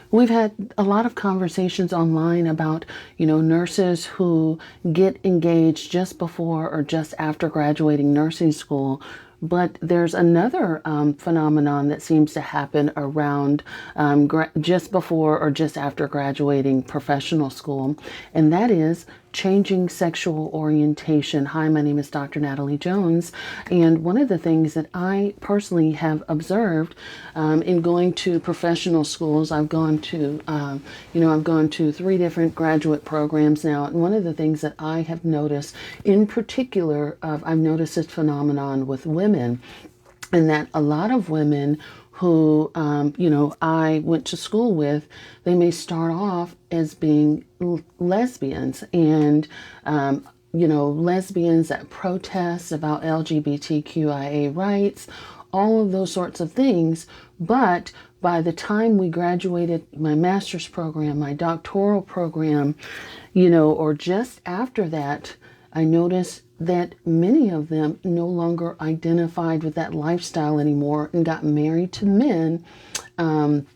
We've had a lot of conversations online about, nurses who get engaged just before or just after graduating nursing school. But there's another phenomenon that seems to happen around just before or just after graduating professional school, and that is changing sexual orientation. Hi, my name is Dr. Natalie Jones, and one of the things that I personally have observed in going to professional schools, I've gone to three different graduate programs now, and one of the things that I have noticed, in particular, I've noticed this phenomenon with women, and that a lot of women who, I went to school with, they may start off as being lesbians and, lesbians that protest about LGBTQIA rights, all of those sorts of things. But by the time we graduated my master's program, my doctoral program, or just after that, I noticed that many of them no longer identified with that lifestyle anymore and got married to men and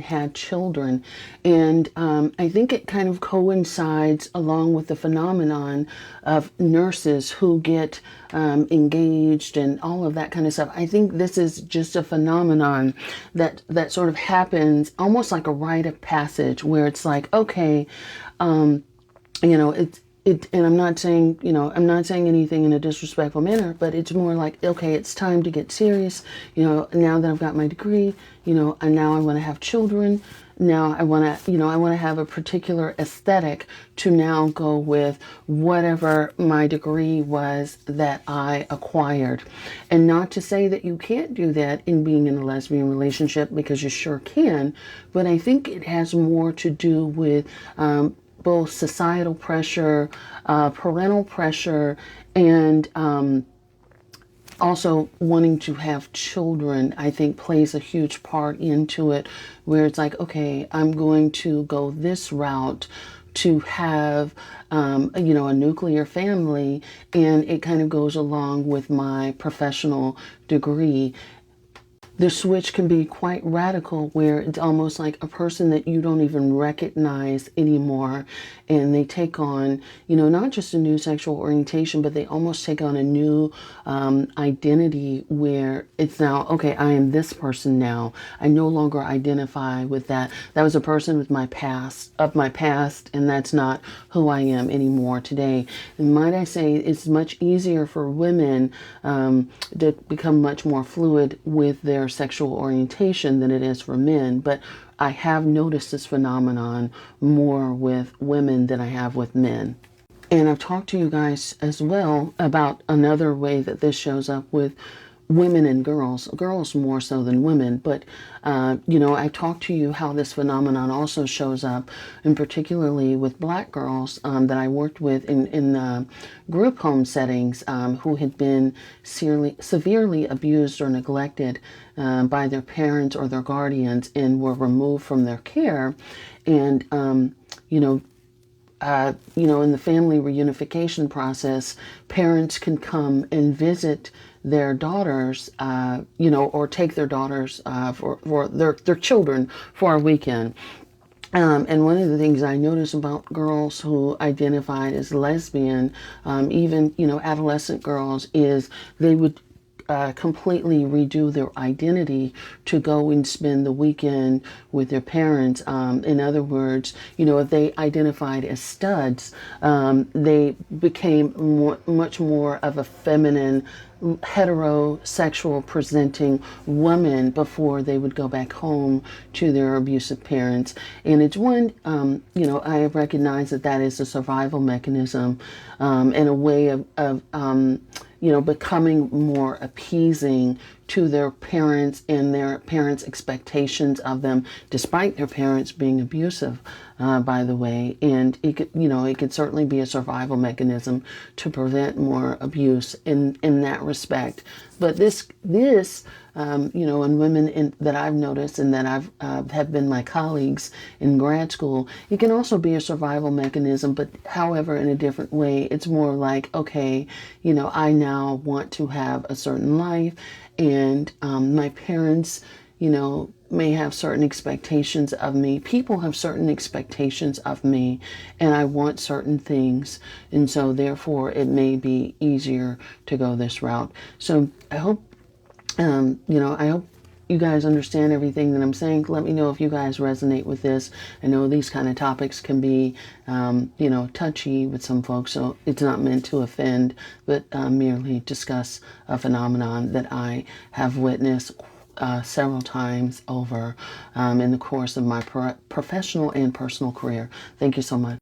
had children. And I think it kind of coincides along with the phenomenon of nurses who get engaged and all of that kind of stuff. I think this is just a phenomenon that sort of happens almost like a rite of passage, where it's like, okay, and I'm not saying anything in a disrespectful manner, but it's more like, okay, it's time to get serious. Now that I've got my degree, and now I want to have children. Now I want to have a particular aesthetic to now go with whatever my degree was that I acquired. And not to say that you can't do that in being in a lesbian relationship, because you sure can, but I think it has more to do with both societal pressure, parental pressure, and also wanting to have children. I think plays a huge part into it, where it's like, okay, I'm going to go this route to have a nuclear family, and it kind of goes along with my professional degree. The switch can be quite radical, where it's almost like a person that you don't even recognize anymore, and they take on, not just a new sexual orientation, but they almost take on a new identity, where it's now, okay, I am this person now. I no longer identify with that. That was a person with my past, and that's not who I am anymore today. And might I say, it's much easier for women to become much more fluid with their sexual orientation than it is for men. But I have noticed this phenomenon more with women than I have with men. And I've talked to you guys as well about another way that this shows up with women and girls more so than women. But, I talked to you how this phenomenon also shows up, and particularly with Black girls that I worked with in group home settings, who had been severely abused or neglected by their parents or their guardians, and were removed from their care. And, in the family reunification process, parents can come and visit their daughters, or take their daughters for their children for a weekend. And one of the things I noticed about girls who identified as lesbian, even, adolescent girls, is they would completely redo their identity to go and spend the weekend with their parents. In other words, if they identified as studs, they became much more of a feminine, heterosexual presenting woman before they would go back home to their abusive parents. And it's I recognize that is a survival mechanism, and a way of becoming more appeasing to their parents and their parents' expectations of them, despite their parents being abusive, by the way. And it could certainly be a survival mechanism to prevent more abuse in that respect. But this and women that I've noticed and that I've have been my colleagues in grad school, it can also be a survival mechanism, but however, in a different way. It's more like, okay, I now want to have a certain life, and my parents, may have certain expectations of me. People have certain expectations of me, and I want certain things. And so therefore it may be easier to go this route. So I hope, I hope you guys understand everything that I'm saying. Let me know if you guys resonate with this. I know these kind of topics can be, touchy with some folks, so it's not meant to offend, but merely discuss a phenomenon that I have witnessed several times over in the course of my professional and personal career. Thank you so much.